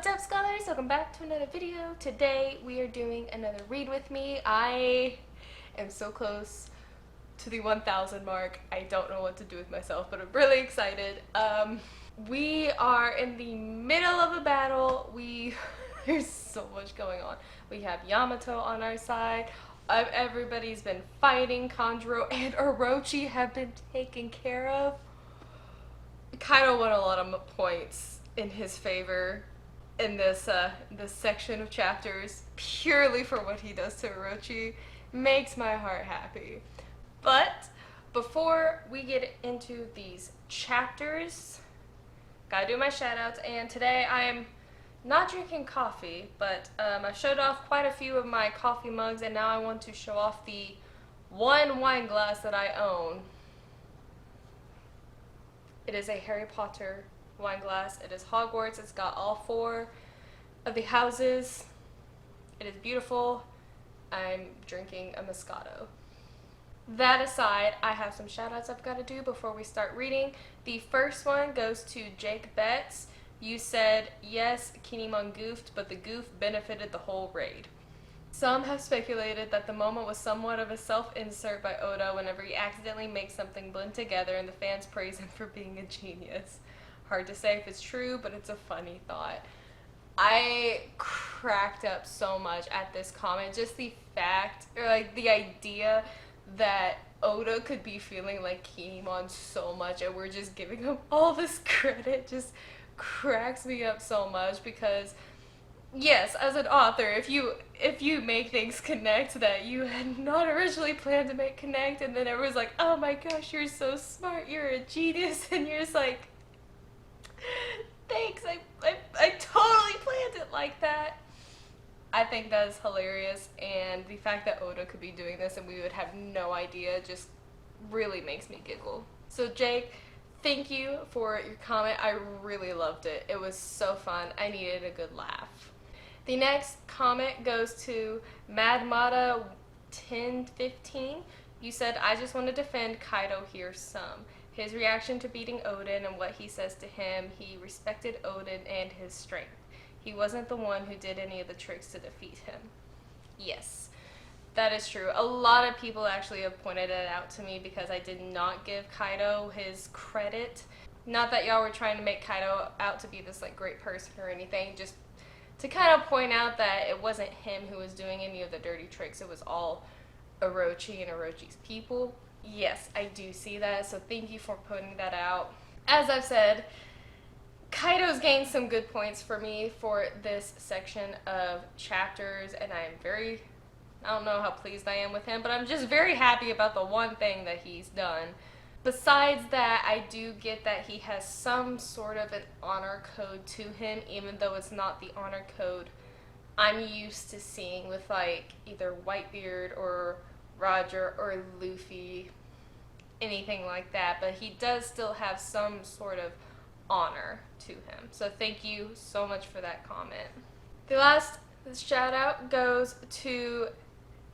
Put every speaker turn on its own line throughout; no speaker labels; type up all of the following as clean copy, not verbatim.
What's up, scholars? Welcome back to another video. Today we are doing another read with me. I am so close to the 1,000 mark. I don't know what to do with myself, but I'm really excited. We are in the middle of a battle. There's so much going on. We have Yamato on our side. Everybody's been fighting. Kanjuro and Orochi have been taken care of. Kaido won a lot of points in his favor in this section of chapters purely for what he does to Orochi. Makes my heart happy. But before we get into these chapters, gotta do my shoutouts. And today I am not drinking coffee, but I showed off quite a few of my coffee mugs, and now I want to show off the one wine glass that I own. It is a Harry Potter wine glass. It is Hogwarts. It's got all 4 of the houses. It is beautiful. I'm drinking a Moscato. That aside, I have some shoutouts I've got to do before we start reading. The first one goes to Jake Betts. You said, yes, Kinemon goofed, but the goof benefited the whole raid. Some have speculated that the moment was somewhat of a self-insert by Oda whenever he accidentally makes something blend together and the fans praise him for being a genius. Hard to say if it's true, but it's a funny thought. I cracked up so much at this comment. Just the fact, or like the idea that Oda could be feeling like Kinemon so much and we're just giving him all this credit just cracks me up so much because yes, as an author, if you make things connect that you had not originally planned to make connect, and then everyone's like, oh my gosh, you're so smart, you're a genius, and you're just like, thanks, I totally planned it like that. I think that is hilarious, and the fact that Oda could be doing this and we would have no idea just really makes me giggle. So Jake, thank you for your comment. I really loved it. It was so fun. I needed a good laugh. The next comment goes to Madmata 1015. You said, I just want to defend Kaido here some. His reaction to beating Odin and what he says to him, he respected Odin and his strength. He wasn't the one who did any of the tricks to defeat him. Yes, that is true. A lot of people actually have pointed it out to me because I did not give Kaido his credit. Not that y'all were trying to make Kaido out to be this like great person or anything, just to kind of point out that it wasn't him who was doing any of the dirty tricks. It was all Orochi and Orochi's people. Yes, I do see that, so thank you for pointing that out. As I've said, Kaido's gained some good points for me for this section of chapters, and I don't know how pleased I am with him, but I'm just very happy about the one thing that he's done. Besides that, I do get that he has some sort of an honor code to him, even though it's not the honor code I'm used to seeing with like either Whitebeard or Roger or Luffy, anything like that, but he does still have some sort of honor to him. So thank you so much for that comment. The last shout out goes to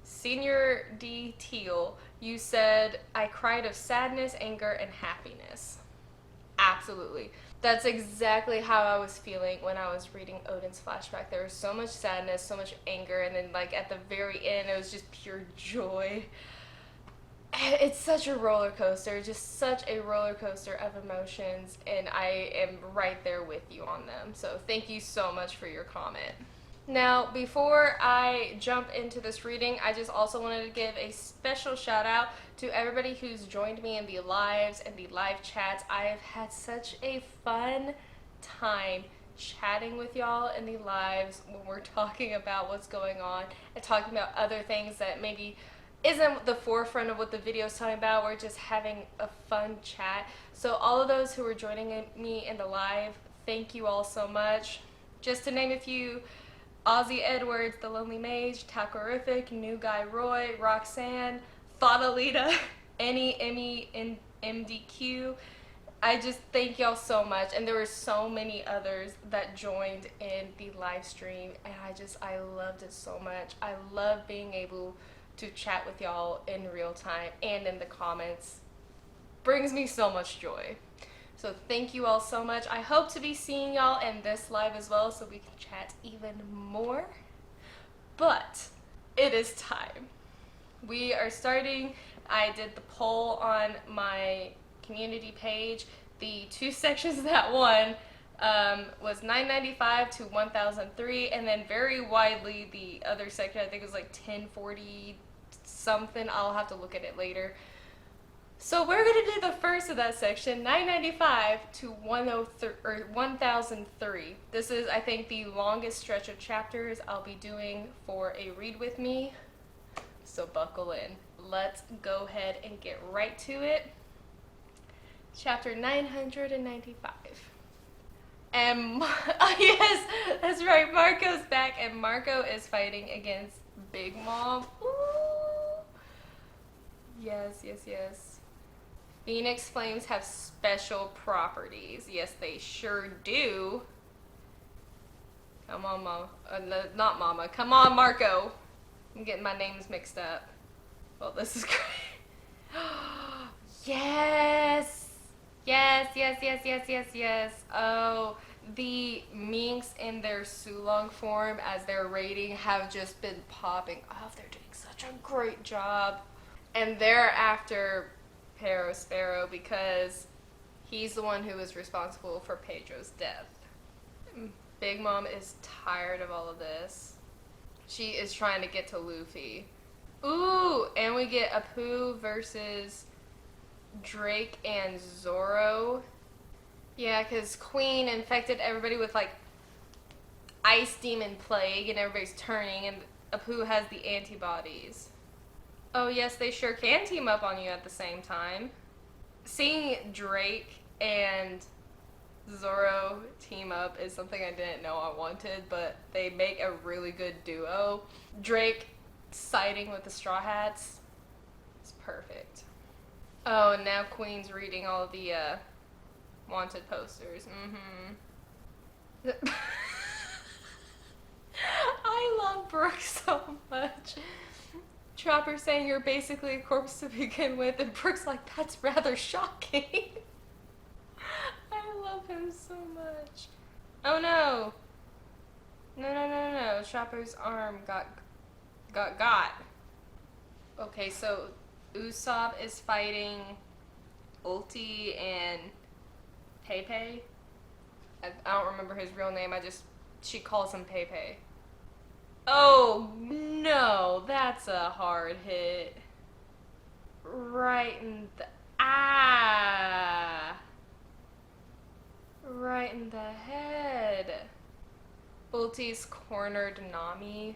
Senior D. Teal. You said, I cried of sadness, anger, and happiness. Absolutely. That's exactly how I was feeling when I was reading Odin's flashback. There was so much sadness, so much anger, and then like at the very end it was just pure joy. It's such a roller coaster, just such a roller coaster of emotions, and I am right there with you on them. So thank you so much for your comment. Now, before I jump into this reading, I just also wanted to give a special shout out to everybody who's joined me in the lives and the live chats. I have had such a fun time chatting with y'all in the lives when we're talking about what's going on and talking about other things that maybe isn't the forefront of what the video is talking about. We're just having a fun chat. So all of those who are joining me in the live, thank you all so much. Just to name a few: Ozzy Edwards, The Lonely Mage, Takorific, New Guy Roy, Roxanne, Thoughtalita, Annie, Emmy, and MDQ. I just thank y'all so much, and there were so many others that joined in the live stream, and I loved it so much. I love being able to chat with y'all in real time and in the comments. Brings me so much joy. So thank you all so much. I hope to be seeing y'all in this live as well so we can chat even more. But it is time. We are starting. I did the poll on my community page. The 2 sections that won was 995 to 1003, and then very widely the other section, I think it was like 1040 something. I'll have to look at it later. So we're going to do the first of that section, 995 to 103 or 1003. This is, I think, the longest stretch of chapters I'll be doing for a read with me. So buckle in. Let's go ahead and get right to it. Chapter 995. And oh yes, that's right. Marco's back, and Marco is fighting against Big Mom. Ooh. Yes, yes, yes. Phoenix Flames have special properties. Yes, they sure do. Come on, Mama. No, not Mama. Come on, Marco. I'm getting my names mixed up. Well, this is great. Yes! Yes, yes, yes, yes, yes, yes. Oh, the minks in their Sulong form as they're raiding have just been popping off. They're doing such a great job. And they're after Pero Sparrow because he's the one who was responsible for Pedro's death. Big Mom is tired of all of this. She is trying to get to Luffy. Ooh, and we get Apu versus Drake and Zoro. Yeah, because Queen infected everybody with like Ice Demon Plague and everybody's turning, and Apu has the antibodies. Oh yes, they sure can team up on you at the same time. Seeing Drake and Zoro team up is something I didn't know I wanted, but they make a really good duo. Drake siding with the Straw Hats is perfect. Oh, and now Queen's reading all of the wanted posters. I love Brooke so much. Chopper saying you're basically a corpse to begin with, and Brooke's like, that's rather shocking. I love him so much. Oh no. No. Chopper's arm got. Okay, so Usopp is fighting Ulti and Pepe. I don't remember his real name, she calls him Pepe. Oh no, that's a hard hit. Right in the right in the head. Ulti's cornered Nami.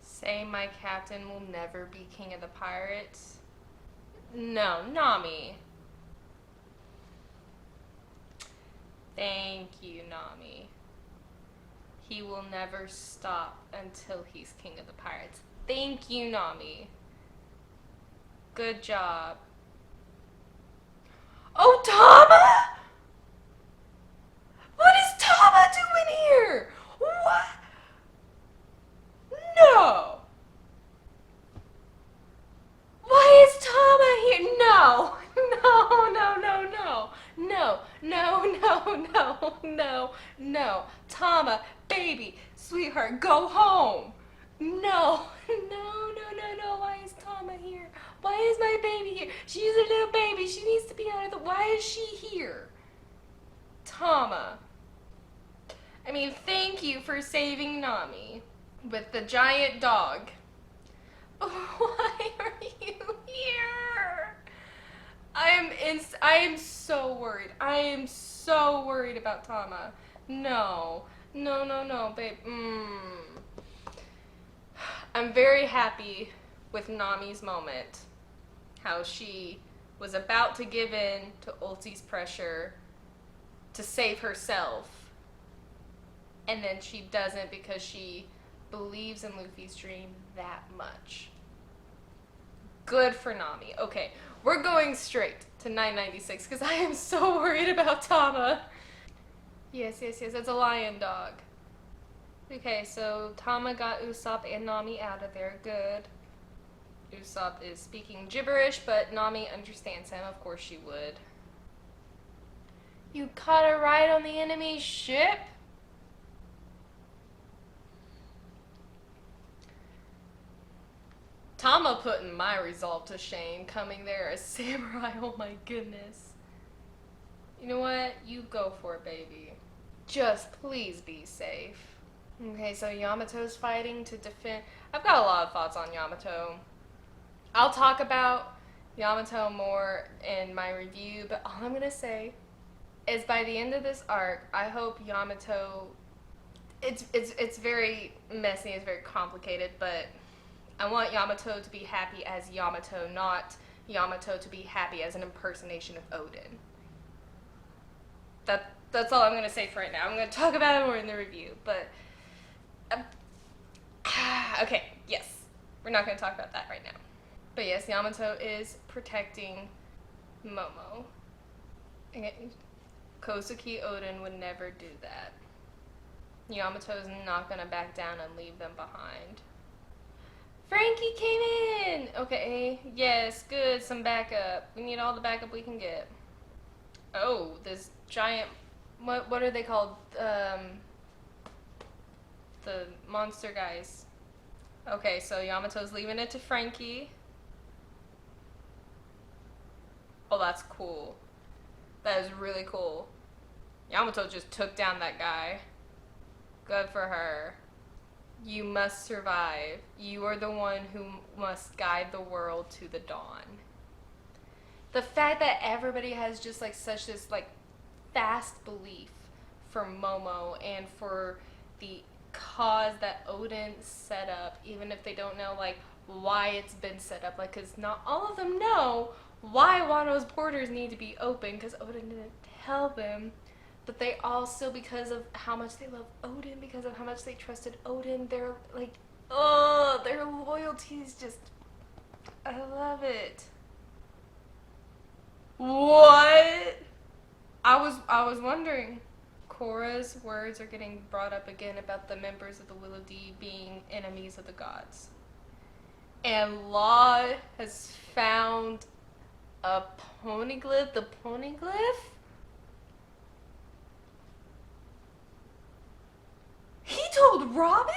Say my captain will never be king of the pirates. No, Nami. Thank you, Nami. He will never stop until he's king of the pirates. Thank you, Nami. Good job. Oh, Tama? What is Tama doing here? What? No. Why is Tama here? No. No. Tama, baby, sweetheart, go home. No. Why is Tama here? Why is my baby here? She's a little baby. She needs to be out of the... Why is she here? Tama. I mean, thank you for saving Nami with the giant dog. Why are you here? I am so worried. I am so worried about Tama. No, babe. I'm very happy with Nami's moment. How she was about to give in to Ulti's pressure to save herself. And then she doesn't because she believes in Luffy's dream that much. Good for Nami. Okay, we're going straight to 996 because I am so worried about Tama. Yes, it's a lion dog. Okay, so Tama got Usopp and Nami out of there. Good. Usopp is speaking gibberish, but Nami understands him. Of course she would. You caught a ride on the enemy ship? Tama putting my resolve to shame, coming there as samurai. Oh my goodness. You know what? You go for it, baby. Just please be safe. Okay, so Yamato's fighting to defend. I've got a lot of thoughts on Yamato. I'll talk about Yamato more in my review, but all I'm gonna say is by the end of this arc, I hope Yamato. It's very messy. It's very complicated, but I want Yamato to be happy as Yamato, not Yamato to be happy as an impersonation of Odin. That's all I'm gonna say for right now. I'm gonna talk about it more in the review, but okay, yes, we're not gonna talk about that right now. But yes, Yamato is protecting Momo. Kosuke Odin would never do that. Yamato is not gonna back down and leave them behind. Frankie came in! Okay, yes, good, some backup. We need all the backup we can get. Oh, this giant... What are they called? The monster guys. Okay, so Yamato's leaving it to Frankie. Oh, that's cool. That is really cool. Yamato just took down that guy. Good for her. You must survive. You are the one who must guide the world to the dawn. The fact that everybody has just like such this like fast belief for Momo and for the cause that Odin set up, even if they don't know like why it's been set up, like because not all of them know why Wano's borders need to be open because Odin didn't tell them. But they also, because of how much they love Odin, because of how much they trusted Odin, they're like, oh, their loyalty is just, I love it. What? I was wondering. Korra's words are getting brought up again about the members of the Will of D being enemies of the gods. And Law has found a poneglyph. The poneglyph? He told Robin?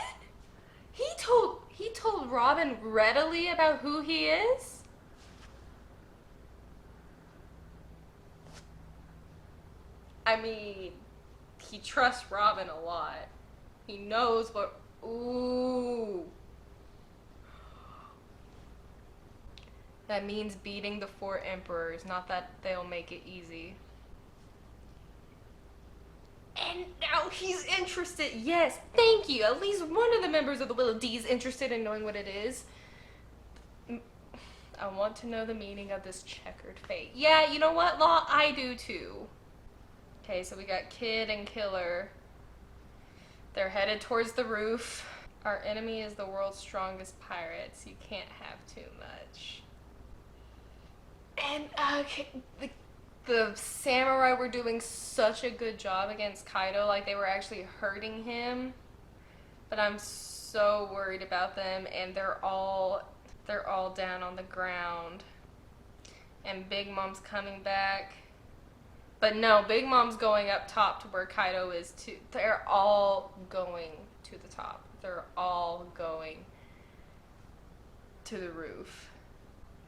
He told Robin readily about who he is? I mean, he trusts Robin a lot. He knows what... Ooh. That means beating the 4 emperors, not that they'll make it easy. And now he's interested. Yes, thank you. At least one of the members of the Will of D is interested in knowing what it is. I want to know the meaning of this checkered fate. Yeah, you know what, Law? I do too. Okay, so we got Kid and Killer. They're headed towards the roof. Our enemy is the world's strongest pirates. You can't have too much. And, okay, the samurai were doing such a good job against Kaido, like they were actually hurting him. But I'm so worried about them, and they're all down on the ground. And Big Mom's coming back. But no, Big Mom's going up top to where Kaido is too. They're all going to the top. They're all going to the roof.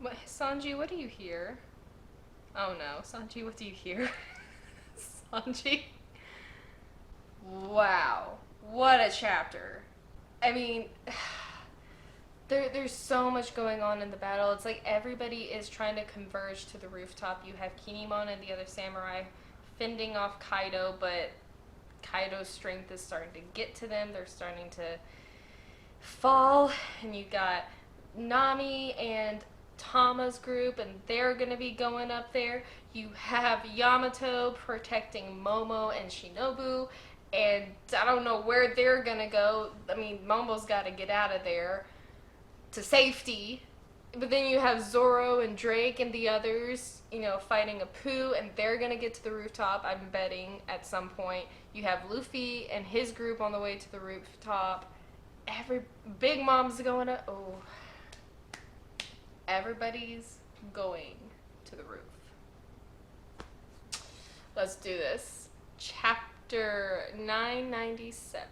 What, Sanji, what do you hear? Oh no, Sanji, what do you hear? Sanji? Wow, what a chapter. I mean, there's so much going on in the battle. It's like everybody is trying to converge to the rooftop. You have Kinemon and the other samurai fending off Kaido, but Kaido's strength is starting to get to them. They're starting to fall, and you got Nami and Tama's group, and they're gonna be going up there. You have Yamato protecting Momo and Shinobu, and I don't know where they're gonna go. I mean, Momo's gotta get out of there to safety. But then you have Zoro and Drake and the others, you know, fighting Apoo, and they're gonna get to the rooftop, I'm betting, at some point. You have Luffy and his group on the way to the rooftop. Big Mom's going to... Oh. Everybody's going to the roof. Let's do this. Chapter 997.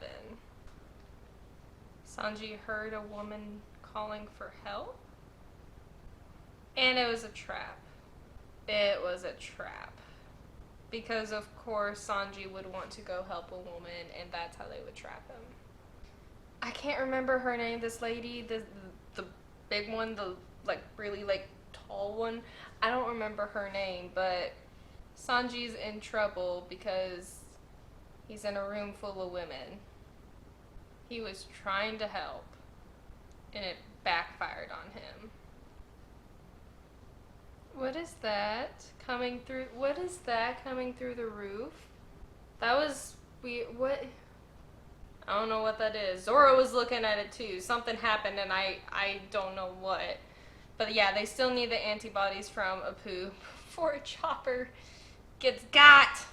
Sanji heard a woman calling for help. And it was a trap. It was a trap. Because of course Sanji would want to go help a woman, and that's how they would trap him. I can't remember her name, this lady, the big one, the like really like tall one. I don't remember her name, but Sanji's in trouble because he's in a room full of women. He was trying to help, and it backfired on him. What is that coming through? What is that coming through the roof? That was weird. What? I don't know what that is. Zoro was looking at it too. Something happened and I don't know what. But yeah, they still need the antibodies from Apu before Chopper gets got.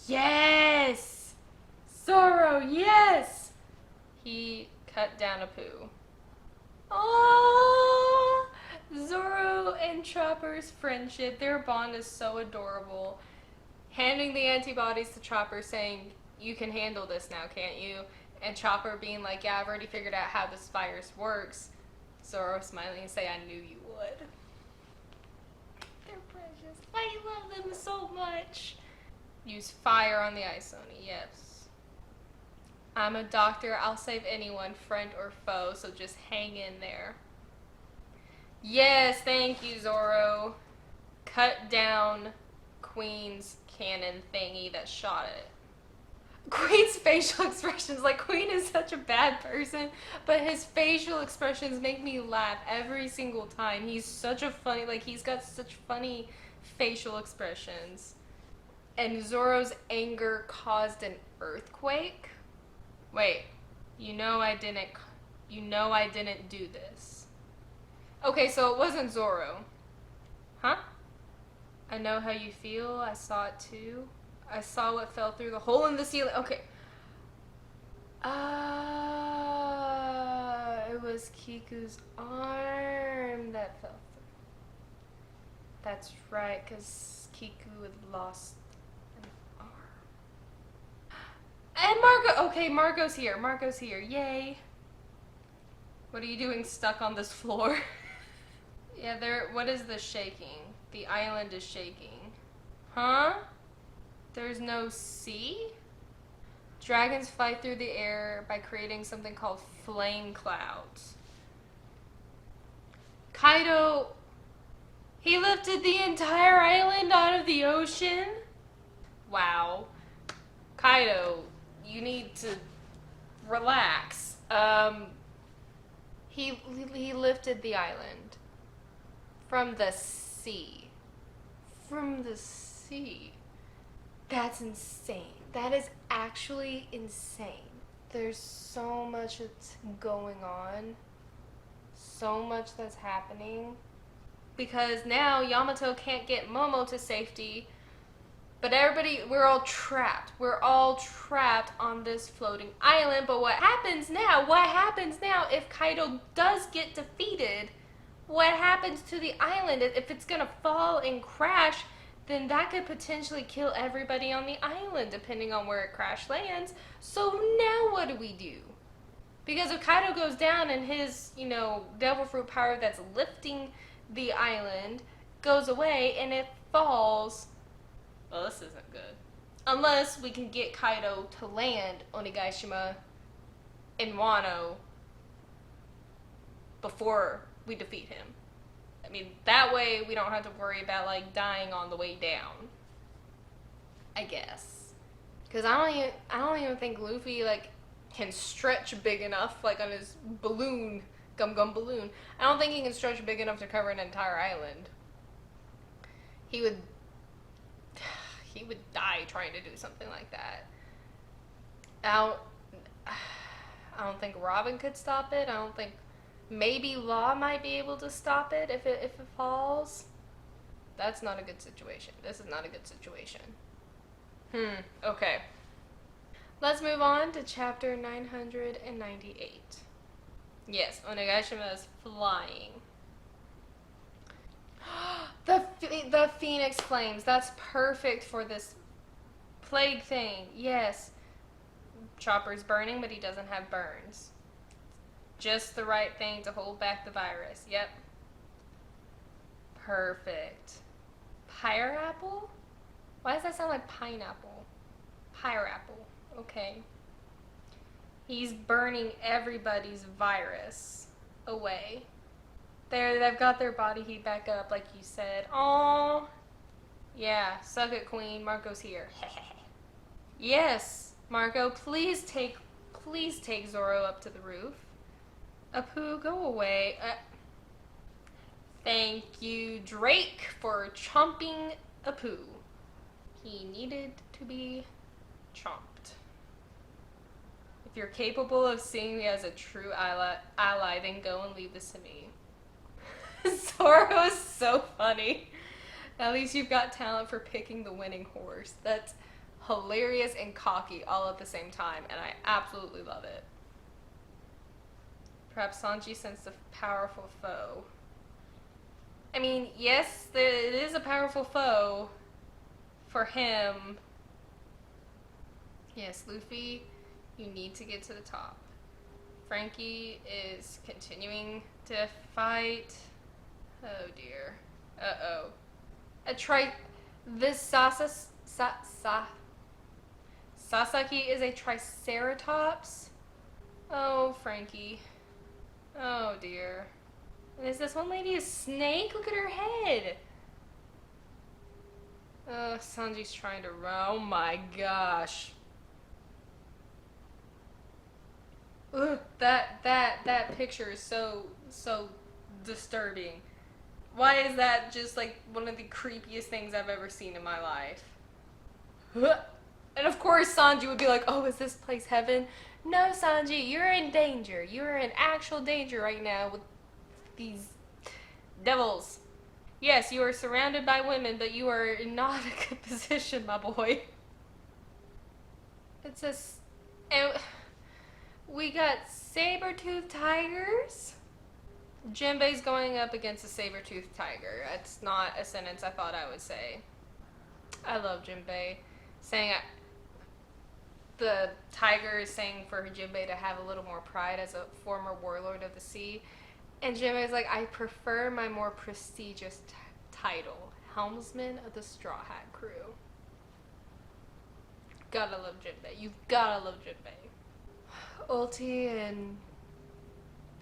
Yes! Zoro, yes! He cut down Apu. Oh, Zoro and Chopper's friendship, their bond is so adorable. Handing the antibodies to Chopper saying, you can handle this now, can't you? And Chopper being like, yeah, I've already figured out how this virus works. Zoro smiling and say, I knew you would. They're precious. I love them so much. Use fire on the ice, Oni, yes. I'm a doctor, I'll save anyone, friend or foe, so just hang in there. Yes, thank you, Zoro. Cut down Queen's cannon thingy that shot it. Queen's facial expressions, like Queen is such a bad person, but his facial expressions make me laugh every single time. He's such a funny, like he's got such funny facial expressions. And Zoro's anger caused an earthquake? Wait, you know I didn't do this. Okay, so it wasn't Zoro. Huh? I know how you feel, I saw it too. I saw what fell through the hole in the ceiling. Okay. It was Kiku's arm that fell through. That's right, because Kiku had lost an arm. And Marco! Okay, Marco's here. Marco's here. Yay. What are you doing stuck on this floor? Yeah, what is this shaking? The island is shaking. Huh? There's no sea? Dragons fight through the air by creating something called flame clouds. Kaido, he lifted the entire island out of the ocean? Wow. Kaido, you need to relax. He lifted the island from the sea. From the sea. That's insane. That is actually insane. There's so much that's going on. So much that's happening. Because now Yamato can't get Momo to safety. But everybody, we're all trapped. We're all trapped on this floating island. But what happens now? What happens now if Kaido does get defeated? What happens to the island? If it's gonna fall and crash, then that could potentially kill everybody on the island, depending on where it crash lands. So now what do we do? Because if Kaido goes down and his, devil fruit power that's lifting the island goes away and it falls, well, this isn't good. Unless we can get Kaido to land Onigashima in Wano before we defeat him. I mean, that way we don't have to worry about, dying on the way down. I guess. Because I don't even think Luffy, can stretch big enough, on his balloon, Gum Gum balloon. I don't think he can stretch big enough to cover an entire island. He would die trying to do something like that. I don't think Robin could stop it. I don't think... Maybe Law might be able to stop it if it falls. That's not a good situation. This is not a good situation. Okay. Let's move on to chapter 998. Yes, Onigashima is flying. The Phoenix Flames. That's perfect for this plague thing. Yes. Chopper's burning, but he doesn't have burns. Just the right thing to hold back the virus. Yep. Perfect. Pineapple? Why does that sound like pineapple? Pineapple. Okay. He's burning everybody's virus away. There, they've got their body heat back up, like you said. Aww. Yeah, suck it, Queen. Marco's here. Yes, Marco, please take Zoro up to the roof. Apu, go away. Thank you, Drake, for chomping Apu. He needed to be chomped. If you're capable of seeing me as a true ally, then go and leave this to me. Zoro is so funny. At least you've got talent for picking the winning horse. That's hilarious and cocky all at the same time, and I absolutely love it. Perhaps Sanji sensed a powerful foe. I mean, yes, it is a powerful foe for him. Yes, Luffy, you need to get to the top. Frankie is continuing to fight. Oh dear. Uh-oh. Sasaki is a triceratops? Oh, Frankie. Oh dear. And is this one lady a snake? Look at her head. Sanji's trying to run. Oh my gosh. Ugh, that picture is so disturbing. Why is that just like one of the creepiest things I've ever seen in my life? And of course Sanji would be like, oh, is this place heaven? No, Sanji, you're in danger. You're in actual danger right now with these devils. Yes, you are surrounded by women, but you are in not a good position, my boy. It's a... And we got saber-toothed tigers. Jinbei's going up against a saber-toothed tiger. That's not a sentence I thought I would say. I love Jinbei. Saying the tiger is saying for Jinbei to have a little more pride as a former warlord of the sea. And Jinbei's like, I prefer my more prestigious title, Helmsman of the Straw Hat Crew. Gotta love Jinbei. You've gotta love Jinbei. Ulti and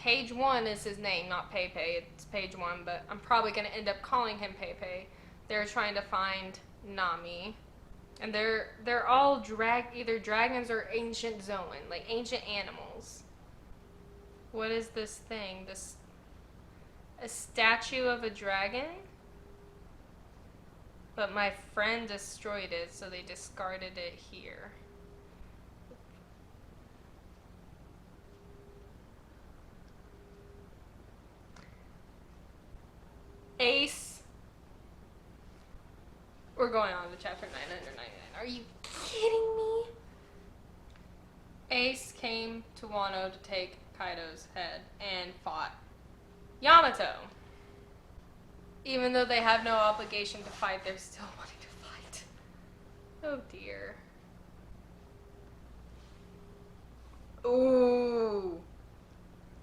Page 1 is his name, not Pepe. It's Page 1, but I'm probably gonna end up calling him Pepe. They're trying to find Nami. And they're all either dragons or ancient Zoan, like ancient animals. What is this thing? A statue of a dragon? But my friend destroyed it, so they discarded it here. Ace. We're going on to chapter 999. Are you kidding me? Ace came to Wano to take Kaido's head and fought Yamato. Even though they have no obligation to fight, they're still wanting to fight. Oh dear. Ooh.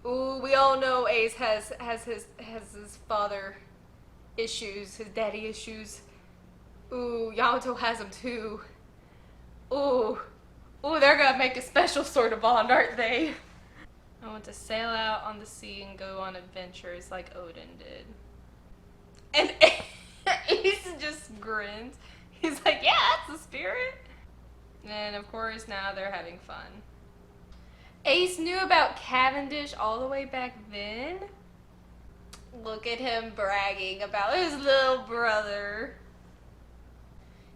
Ooh, we all know Ace has his father issues, his daddy issues. Ooh, Yamato has them too. Ooh. Ooh, they're gonna make a special sort of bond, aren't they? I want to sail out on the sea and go on adventures like Odin did. And Ace just grins. He's like, yeah, that's the spirit. And of course, now they're having fun. Ace knew about Cavendish all the way back then. Look at him bragging about his little brother.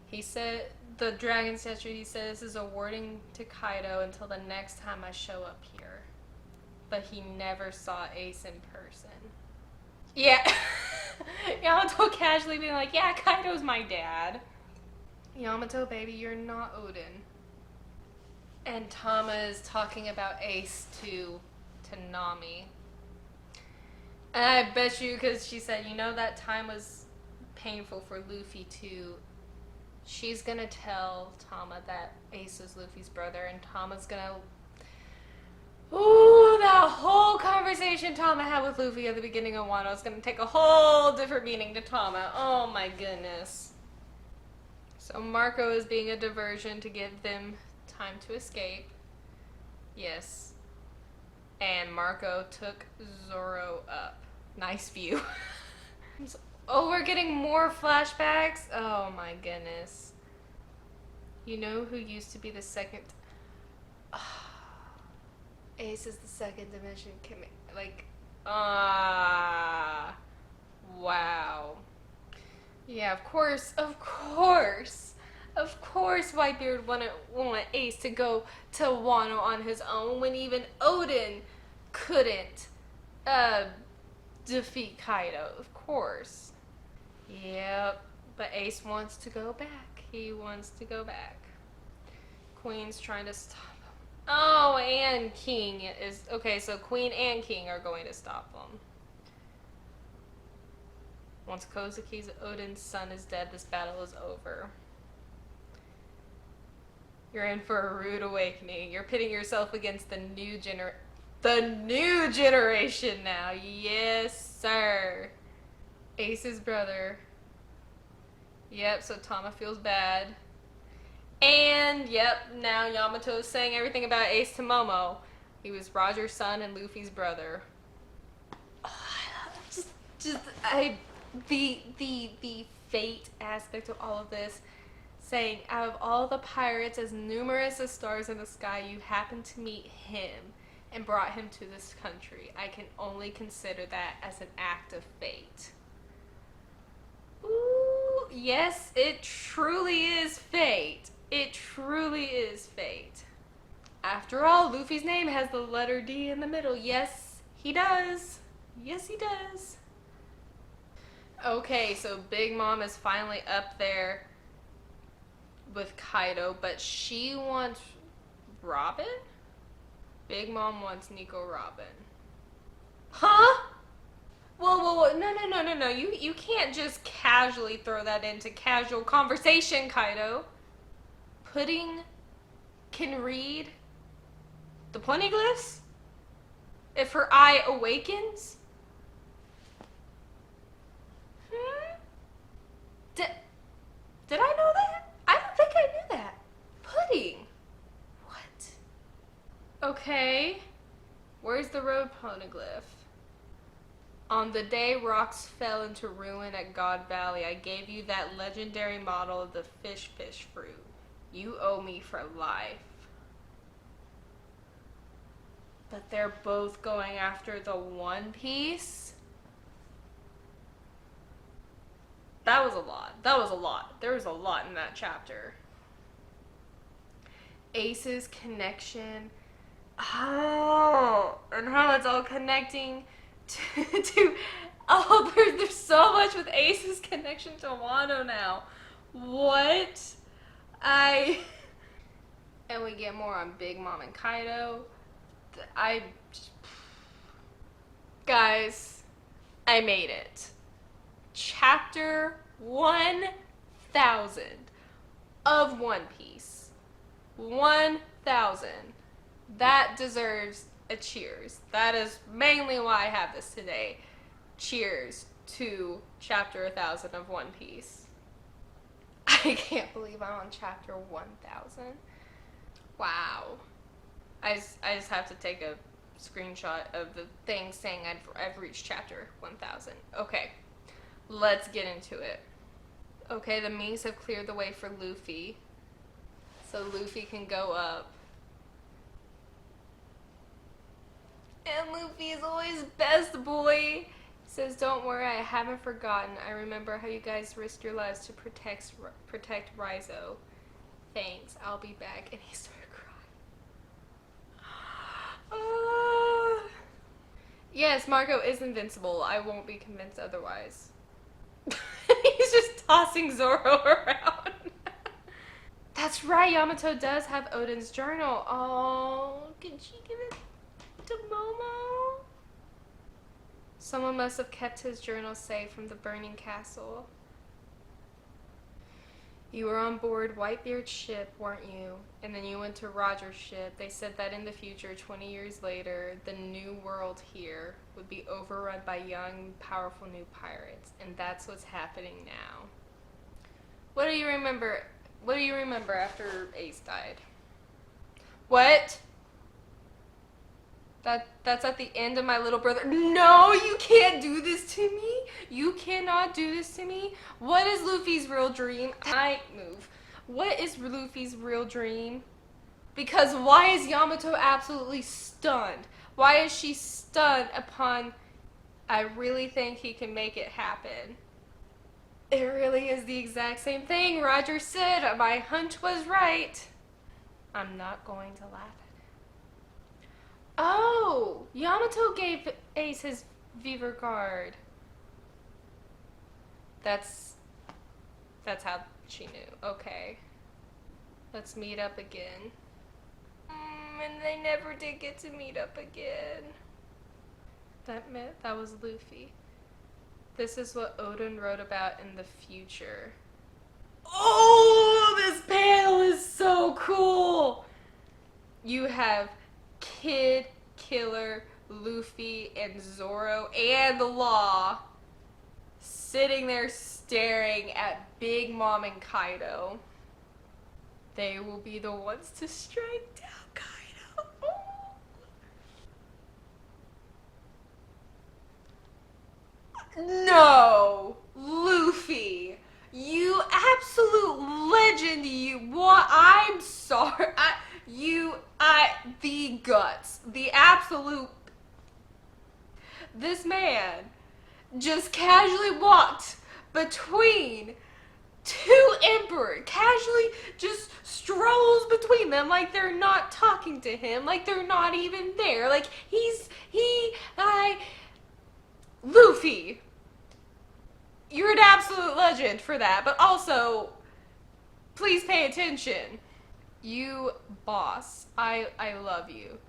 He said, the dragon statue, he says, is a warning to Kaido until the next time I show up here. But he never saw Ace in person. Yeah. Yamato casually being like, yeah, Kaido's my dad. Yamato, baby, you're not Odin. And Tama is talking about Ace to Nami. And I bet you, because she said, you know, that time was painful for Luffy too. She's gonna tell Tama that Ace is Luffy's brother, and Tama's gonna. Ooh, that whole conversation Tama had with Luffy at the beginning of Wano is gonna take a whole different meaning to Tama. Oh my goodness. So Marco is being a diversion to give them time to escape. Yes. And Marco took Zoro up. Nice view. Oh, we're getting more flashbacks? Oh my goodness. You know who used to be the second... Ace is the second dimension. Wow. Yeah, of course, Whitebeard wouldn't want Ace to go to Wano on his own when even Odin couldn't defeat Kaido. Of course. Yep, but Ace wants to go back. He wants to go back. Queen's trying to stop him. Oh, and King is... Okay, so Queen and King are going to stop him. Once Kozuki's Odin's son is dead, this battle is over. You're in for a rude awakening. You're pitting yourself against the new generation now. Yes, sir. Ace's brother. Yep, so Tama feels bad. And, yep, now Yamato's saying everything about Ace to Momo. He was Roger's son and Luffy's brother. The fate aspect of all of this, saying out of all the pirates as numerous as stars in the sky, you happened to meet him and brought him to this country. I can only consider that as an act of fate. Ooh, yes, it truly is fate. It truly is fate. After all, Luffy's name has the letter D in the middle. Yes, he does. Yes, he does. Okay, so Big Mom is finally up there with Kaido, but she wants Robin? Big Mom wants Nico Robin. Huh? Whoa, no. You can't just casually throw that into casual conversation, Kaido. Pudding can read the Poneglyphs? If her eye awakens? Did I know that? I don't think I knew that. Pudding. What? Okay. Where's the road poneglyph? On the day rocks fell into ruin at God Valley, I gave you that legendary model of the fish fruit. You owe me for life. But they're both going after the One Piece? That was a lot. There was a lot in that chapter. Ace's connection. Oh, and how it's all connecting to oh, there's so much with Ace's connection to Wano now. What? And we get more on Big Mom and Kaido. Guys, I made it. Chapter 1000 of One Piece. 1000. That deserves a cheers. That is mainly why I have this today. Cheers to chapter 1000 of One Piece. I can't believe I'm on chapter 1000. Wow. I just have to take a screenshot of the thing saying I've reached chapter 1000. Okay. Let's get into it. Okay, the Mings have cleared the way for Luffy. So Luffy can go up. And Luffy is always best boy. He says, don't worry, I haven't forgotten. I remember how you guys risked your lives to protect Raizo. Thanks, I'll be back. And he started crying. Yes, Marco is invincible. I won't be convinced otherwise. He's just tossing Zoro around. That's right, Yamato does have Odin's journal. Oh, can she give it to Momo? Someone must have kept his journal safe from the burning castle. You were on board Whitebeard's ship, weren't you? And then you went to Roger's ship. They said that in the future, 20 years later, the new world here would be overrun by young, powerful new pirates. And that's what's happening now. What do you remember? What do you remember after Ace died? What? That's at the end of my little brother. No, you can't do this to me. You cannot do this to me. What is Luffy's real dream? I move. What is Luffy's real dream? Because why is Yamato absolutely stunned? Why is she stunned upon, I really think he can make it happen? It really is the exact same thing. Roger said my hunch was right. I'm not going to laugh. Oh, Yamato gave Ace his Viver Guard. That's how she knew. Okay. Let's meet up again. And they never did get to meet up again. That was Luffy. This is what Odin wrote about in the future. Oh, this panel is so cool! You have Kid, Killer, Luffy, and Zoro, and the Law sitting there staring at Big Mom and Kaido. They will be the ones to strike down Kaido. No! Luffy! You absolute legend, you. What? I'm sorry. The guts. The absolute. This man just casually walked between two emperors. Casually just strolls between them like they're not talking to him. Like they're not even there. Like Luffy. You're an absolute legend for that, but also, please pay attention. You boss. I love you.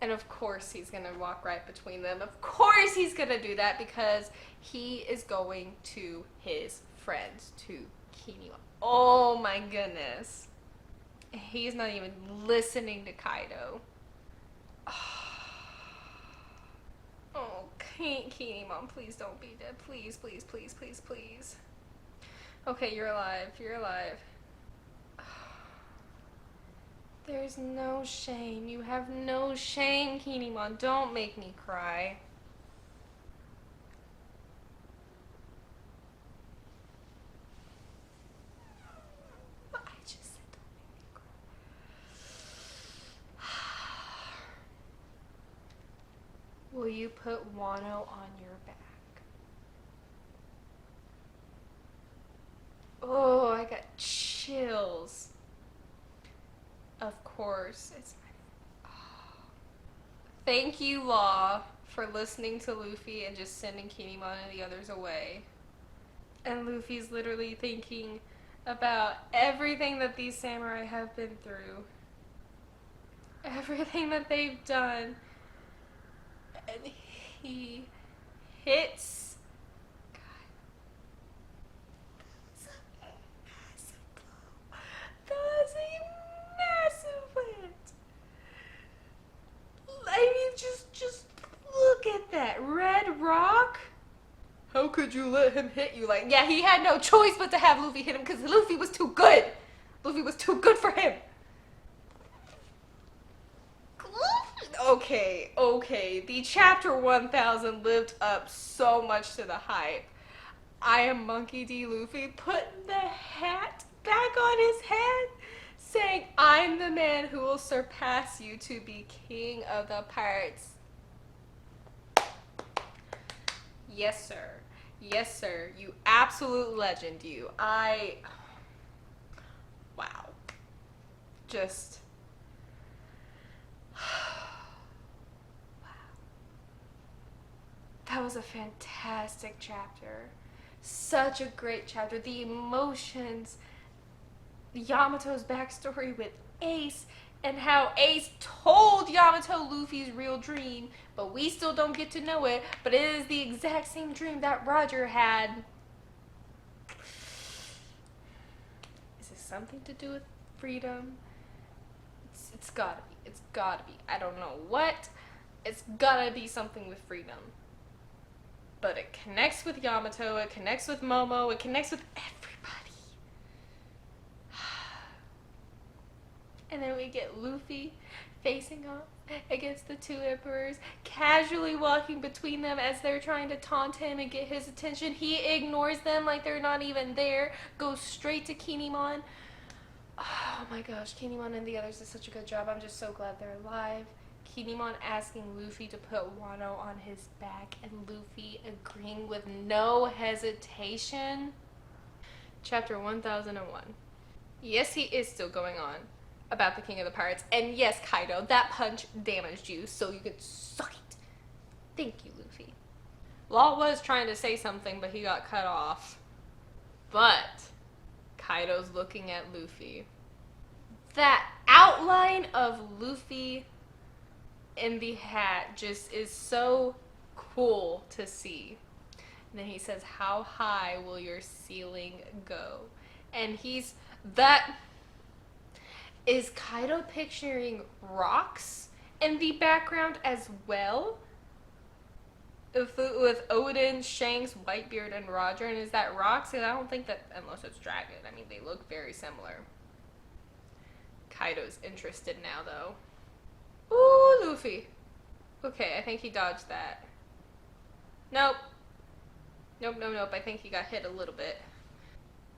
And of course he's gonna walk right between them. Of course he's gonna do that because he is going to his friends, to Kinemon. Oh my goodness. He's not even listening to Kaido. Oh, Kinemon, please don't be dead. Please, please, please, please, please. Okay, you're alive. You're alive. There's no shame. You have no shame, Kinemon. Don't make me cry. I just said don't make me cry. Will you put Wano on your back? Oh, I got chills. Of course, it's my... Oh. Thank you, Law, for listening to Luffy and just sending Kinemon and the others away. And Luffy's literally thinking about everything that these samurai have been through. Everything that they've done. And he hits... Just look at that red rock. How could you let him hit you? Like, yeah, he had no choice but to have Luffy hit him because Luffy was too good. Luffy was too good for him. Okay. The chapter 1000 lived up so much to the hype. I am Monkey D. Luffy putting the hat back on his head, saying, I'm the man who will surpass you to be king of the pirates. Yes, sir. Yes, sir. You absolute legend, you. Wow. Just... Wow. That was a fantastic chapter. Such a great chapter. The emotions, Yamato's backstory with Ace, and how Ace told Yamato Luffy's real dream, but we still don't get to know it. But it is the exact same dream that Roger had. Is this something to do with freedom? It's gotta be. It's gotta be. I don't know what. It's gotta be something with freedom. But it connects with Yamato, it connects with Momo, it connects with everybody. And then we get Luffy facing off against the two emperors, casually walking between them as they're trying to taunt him and get his attention. He ignores them like they're not even there, goes straight to Kinemon. Oh my gosh, Kinemon and the others did such a good job. I'm just so glad they're alive. Kinemon asking Luffy to put Wano on his back and Luffy agreeing with no hesitation. Chapter 1001. Yes, he is still going on about the King of the Pirates. And yes, Kaido, that punch damaged you, so you could suck it. Thank you, Luffy. Law was trying to say something, but he got cut off. But Kaido's looking at Luffy. That outline of Luffy in the hat just is so cool to see. And then he says, how high will your ceiling go? And is Kaido picturing rocks in the background as well? With Odin, Shanks, Whitebeard, and Roger, and is that rocks? Because I don't think that, unless it's dragon. I mean, they look very similar. Kaido's interested now, though. Ooh, Luffy. Okay, I think he dodged that. Nope. Nope. I think he got hit a little bit.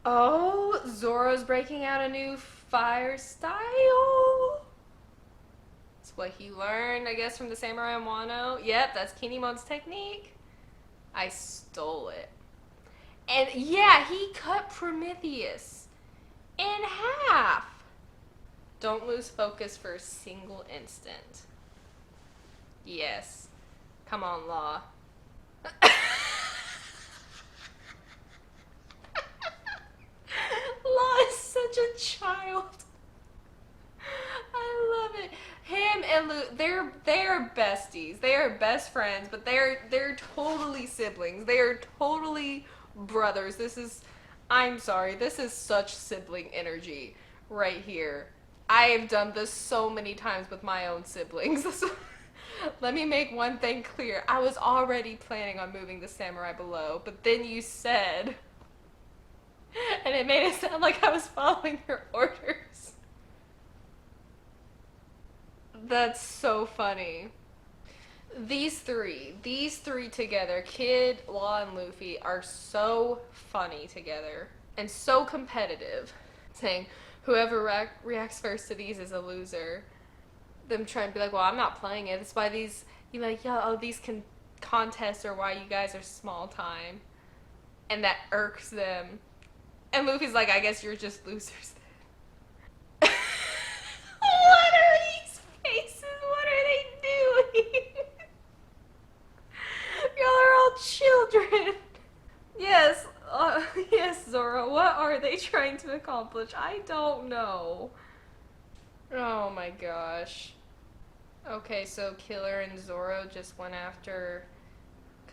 Oh, Zoro's breaking out a new fire style. It's what he learned, I guess, from the Samurai and Wano. Yep, that's Kinemon's technique. I stole it. And yeah, he cut Prometheus in half. Don't lose focus for a single instant. Yes. Come on, Law. Law is such a child. I love it. Him and Luke, they're besties. They are best friends, but they're totally siblings. They are totally brothers. I'm sorry, this is such sibling energy right here. I have done this so many times with my own siblings. Let me make one thing clear. I was already planning on moving the samurai below, but then you said, and it made it sound like I was following your orders. That's so funny. These three together, Kid, Law, and Luffy, are so funny together and so competitive. Saying, whoever reacts first to these is a loser. Them trying to be like, well, I'm not playing it. That's why these, you like, these contests are why you guys are small time. And that irks them. And Luffy's like, I guess you're just losers then. What are these faces? What are they doing? Y'all are all children. Yes, yes, Zoro. What are they trying to accomplish? I don't know. Oh my gosh. Okay, so Killer and Zoro just went after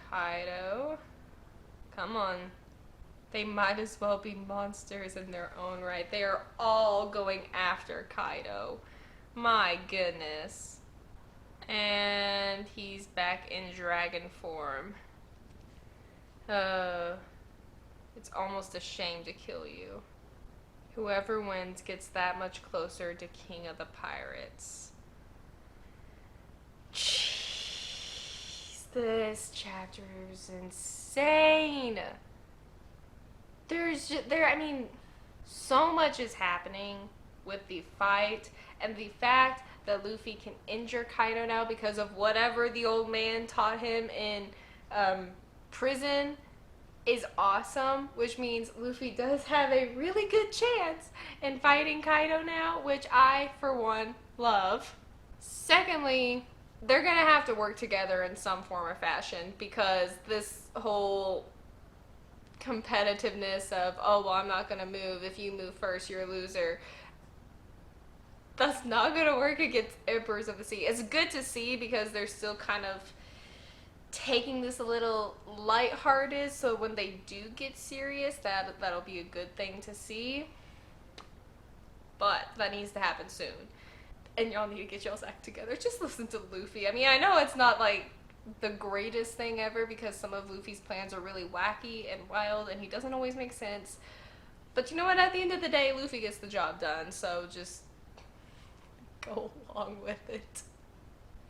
Kaido. Come on. They might as well be monsters in their own right. They are all going after Kaido. My goodness. And he's back in dragon form. It's almost a shame to kill you. Whoever wins gets that much closer to King of the Pirates. Jeez, this chapter is insane. So much is happening with the fight, and the fact that Luffy can injure Kaido now because of whatever the old man taught him in prison is awesome, which means Luffy does have a really good chance in fighting Kaido now, which I, for one, love. Secondly, they're gonna have to work together in some form or fashion, because this whole competitiveness of, oh, well, I'm not gonna move, if you move first, you're a loser. That's not gonna work against Emperors of the Sea. It's good to see because they're still kind of taking this a little lighthearted, so when they do get serious, that'll be a good thing to see. But that needs to happen soon. And y'all need to get y'all's act together. Just listen to Luffy. I mean, I know it's not like the greatest thing ever because some of Luffy's plans are really wacky and wild and he doesn't always make sense. But you know what? At the end of the day, Luffy gets the job done, so just go along with it.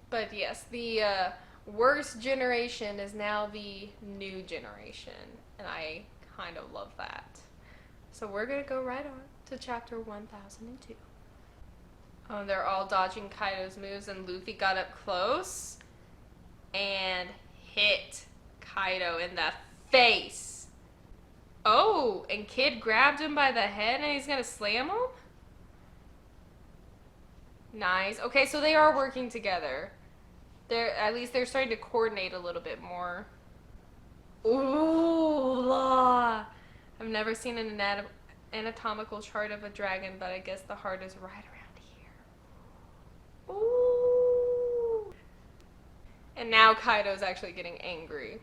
But yes, the worst generation is now the new generation, and I kind of love that. So we're gonna go right on to chapter 1002. Oh, they're all dodging Kaido's moves, and Luffy got up close and hit Kaido in the face. Oh, and Kid grabbed him by the head and he's gonna slam him? Nice. Okay, so they are working together. At least they're starting to coordinate a little bit more. Ooh, la. I've never seen an anatomical chart of a dragon, but I guess the heart is right around here. Ooh. And now Kaido's actually getting angry.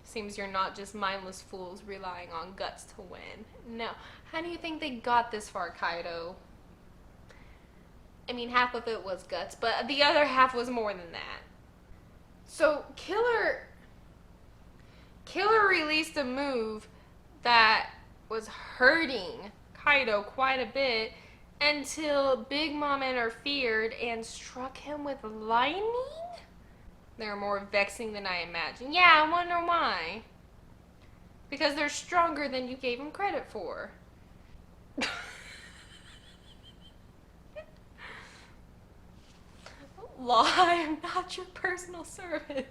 Seems you're not just mindless fools relying on guts to win. No. How do you think they got this far, Kaido? I mean, half of it was guts, but the other half was more than that. So, Killer released a move that was hurting Kaido quite a bit until Big Mom interfered and struck him with lightning? They're more vexing than I imagined. Yeah, I wonder why. Because they're stronger than you gave them credit for. Law, I am not your personal servant.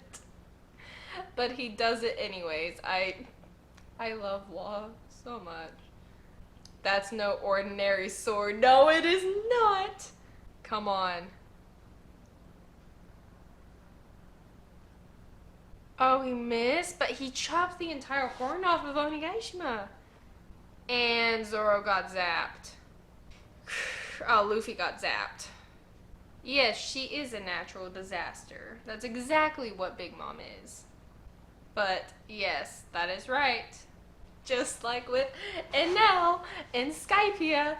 But he does it anyways. I love Law so much. That's no ordinary sword. No, it is not. Come on. Oh, he missed, but he chopped the entire horn off of Onigashima. And Zoro got zapped. Oh, Luffy got zapped. Yes, she is a natural disaster. That's exactly what Big Mom is. But yes, that is right. Just like with Enel in Skypiea,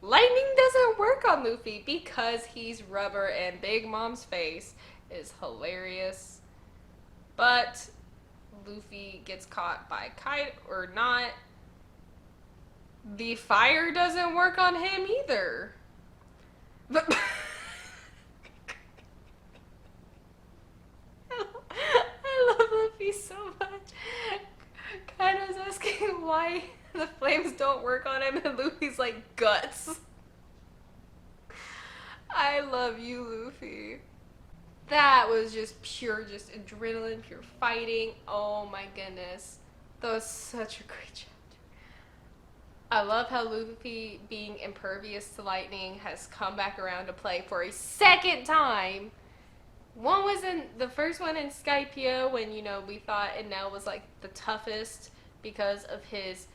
lightning doesn't work on Luffy because he's rubber, and Big Mom's face is hilarious. But Luffy gets caught by Kaido, or not. The fire doesn't work on him either. But I love Luffy so much. Kaido's asking why the flames don't work on him, and Luffy's like, guts. I love you, Luffy. That was just pure, just adrenaline, pure fighting. Oh my goodness. That was such a great chapter. I love how Luffy, being impervious to lightning, has come back around to play for a second time. One was in the first one in Skypiea when, you know, we thought Enel was like the toughest because of his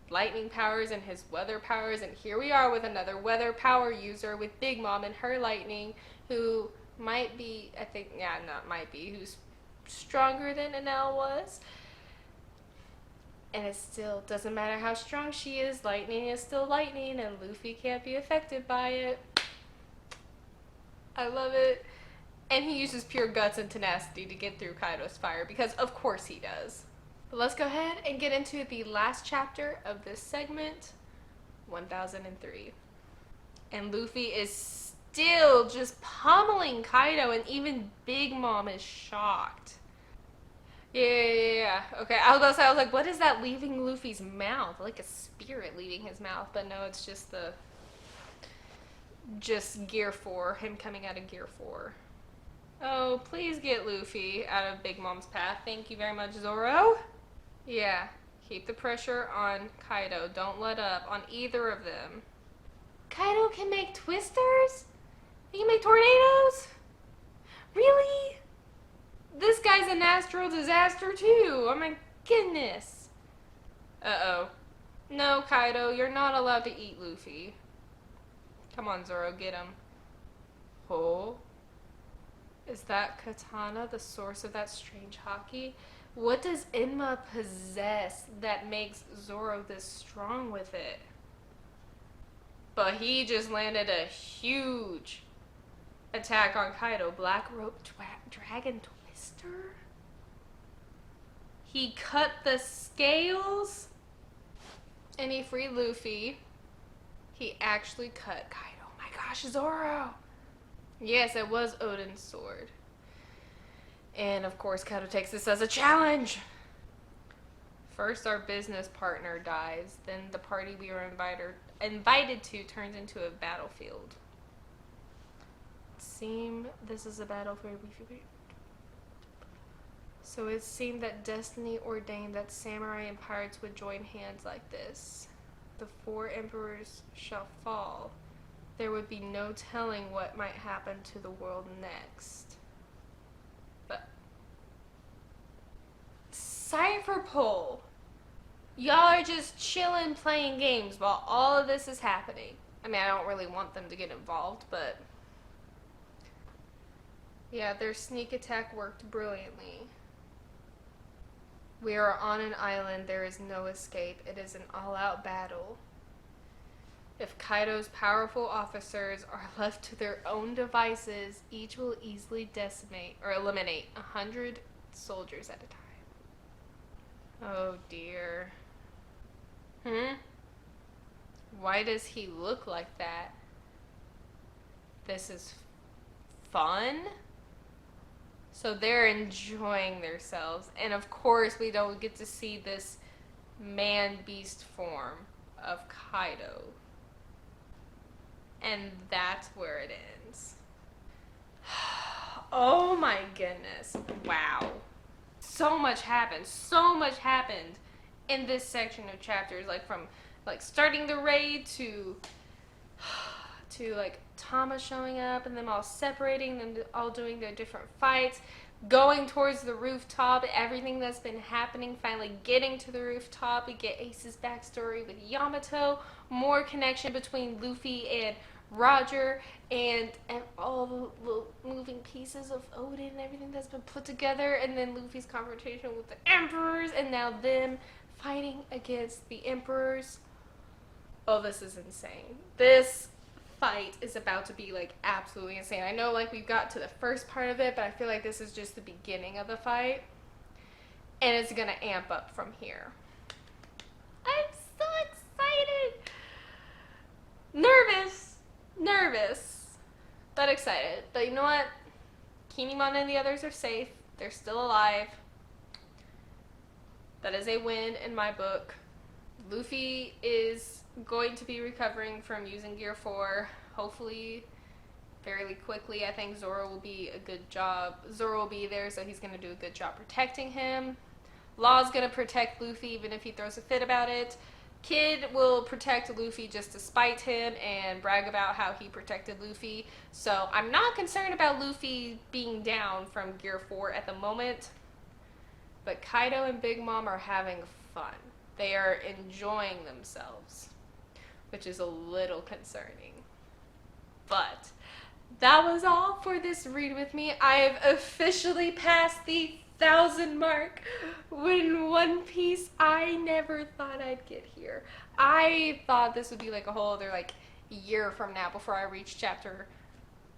lightning powers and his weather powers, and here we are with another weather power user with Big Mom and her lightning, who might be, I think, yeah, not might be, who's stronger than Enel was. And it still doesn't matter how strong she is, lightning is still lightning, and Luffy can't be affected by it. I love it. And he uses pure guts and tenacity to get through Kaido's fire, because of course he does. But let's go ahead and get into the last chapter of this segment, 1003. And Luffy is still just pummeling Kaido, and even Big Mom is shocked. Yeah. Okay, I was like, what is that leaving Luffy's mouth? Like a spirit leaving his mouth, but no, it's just Gear 4, him coming out of Gear 4. Oh, please get Luffy out of Big Mom's path. Thank you very much, Zoro. Yeah, keep the pressure on Kaido. Don't let up on either of them. Kaido can make twisters? He can make tornadoes? Really? This guy's a natural disaster too. Oh my goodness. Uh-oh. No, Kaido, you're not allowed to eat Luffy. Come on, Zoro, get him. Oh. Is that katana the source of that strange haki? What does Enma possess that makes Zoro this strong with it? But he just landed a huge attack on Kaido. Black Rope Dragon Twister? He cut the scales and he freed Luffy. He actually cut Kaido. Oh my gosh, Zoro! Yes, it was Odin's sword. And of course, Kaido takes this as a challenge. First, our business partner dies. Then the party we were invited to turns into a battlefield. This is a battlefield. So it seemed that destiny ordained that samurai and pirates would join hands like this. The 4 emperors shall fall. There would be no telling what might happen to the world next. But Cypher Pole. Y'all are just chilling playing games while all of this is happening. I mean, I don't really want them to get involved, but yeah, their sneak attack worked brilliantly. We are on an island. There is no escape. It is an all-out battle. If Kaido's powerful officers are left to their own devices, each will easily decimate or eliminate 100 soldiers at a time. Oh dear. Why does he look like that? This is fun? So they're enjoying themselves. And of course we don't get to see this man-beast form of Kaido. And that's where it ends. Oh my goodness. Wow. So much happened. So much happened in this section of chapters. Like from starting the raid to like Tama showing up and them all separating, them all doing their different fights, going towards the rooftop, everything that's been happening, finally getting to the rooftop. We get Ace's backstory with Yamato, more connection between Luffy and Roger, and all the moving pieces of Odin and everything that's been put together, and then Luffy's confrontation with the emperors, and now them fighting against the emperors. Oh, this is insane. This fight is about to be like absolutely insane. I know like we've got to the first part of it, but I feel like this is just the beginning of the fight, and it's gonna amp up from here. I'm so excited. Nervous, but excited. But you know what? Kinemon and the others are safe. They're still alive. That is a win in my book. Luffy is going to be recovering from using Gear 4, hopefully fairly quickly. I think Zoro will be there, so he's going to do a good job protecting him. Law's going to protect Luffy even if he throws a fit about it. Kid will protect Luffy just to spite him and brag about how he protected Luffy. So I'm not concerned about Luffy being down from Gear 4 at the moment. But Kaido and Big Mom are having fun. They are enjoying themselves, which is a little concerning. But that was all for this read with me. I have officially passed the 1,000 mark in One Piece. I never thought I'd get here. I thought this would be like a whole other like year from now before I reach chapter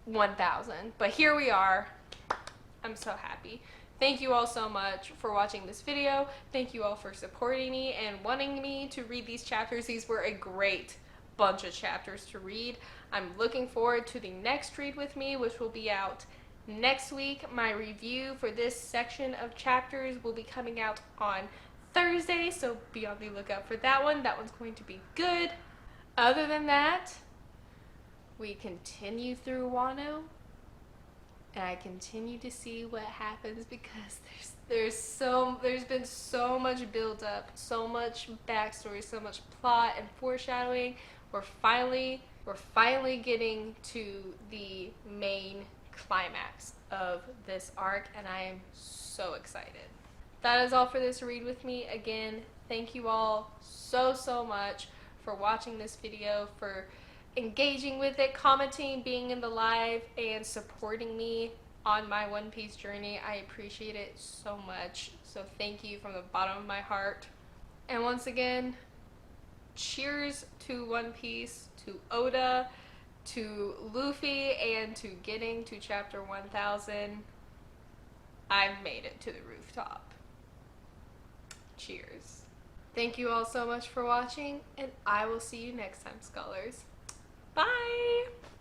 1,000. But here we are. I'm so happy. Thank you all so much for watching this video. Thank you all for supporting me and wanting me to read these chapters. These were a great bunch of chapters to read. I'm looking forward to the next read with me, which will be out next week. My review for this section of chapters will be coming out on Thursday, so be on the lookout for that one. That one's going to be good. Other than that, we continue through Wano, and I continue to see what happens because there's been so much build up, so much backstory, so much plot and foreshadowing. We're finally getting to the main climax of this arc, and I am so excited. That is all for this read with me. Again, thank you all so much for watching this video, for engaging with it, commenting, being in the live, and supporting me on my One Piece journey. I appreciate it so much. So thank you from the bottom of my heart. And once again, cheers to One Piece, to Oda, to Luffy, and to getting to chapter 1000. I've made it to the rooftop. Cheers. Thank you all so much for watching, and I will see you next time, scholars. Bye!